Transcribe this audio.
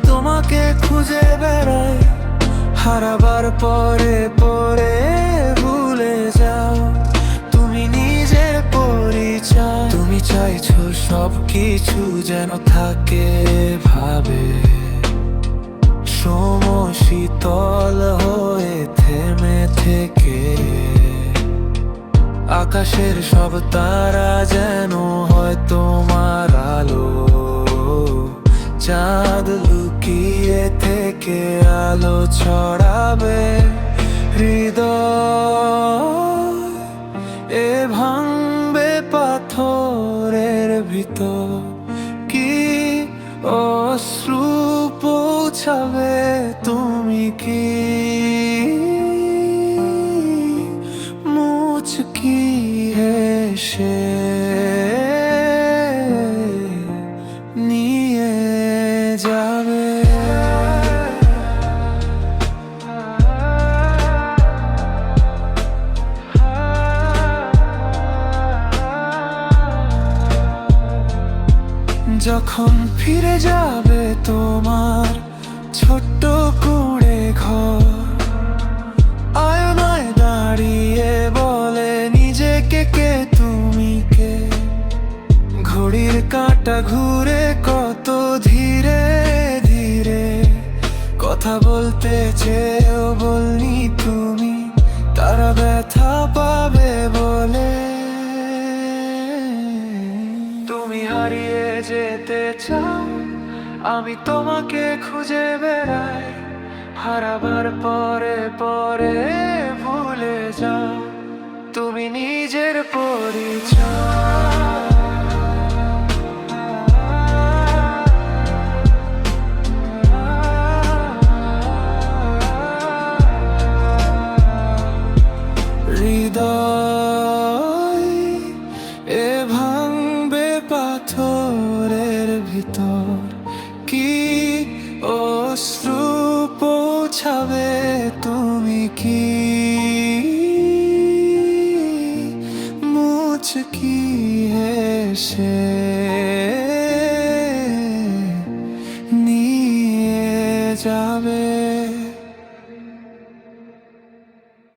তোমাকে খুঁজে বেড়াই, হারাবার পরে পরে ভুলে যাও তুমি নিজের পরিচয়। তুমি চাইছো সবকিছু যেন থাকে ভাবে, সময় শীতল হয়ে থেমে থেকে আকাশের সব তারা যেন হয় তোমার আলো। চাঁদ লুকিয়ে থেকে আলো ছড়াবে হৃদয়, এ ভাঙবে পাথরের ভিতর, কি অশ্রু পৌঁছাবে তুমি কি মুচকি হেসে নিয়ে যাবে। যখন ফিরে যাবে তোমার ছোট্ট কুঁড়ে ঘর, আয়নায় দাঁড়িয়ে বলে নিজেকে কে তুমি কে। ঘড়ির কাঁটা ঘুরে কত ধীরে ধীরে, কথা বলতে চেয়েও বলনি তুমি, তারা ব্যথা পাবে বলে। তুমি হারিয়ে যেতে চাও, আমি তোমাকে খুঁজে বেড়াই, হারাবার পরে পরে ভুলে যাও তুমি নিজের পরিচয়। হৃদয় এ ভাঙবে পাথরের ভিতর, কি অশ্রু পৌঁছাবে তুমি কি মুচকি হেসে নিয়ে যাবে।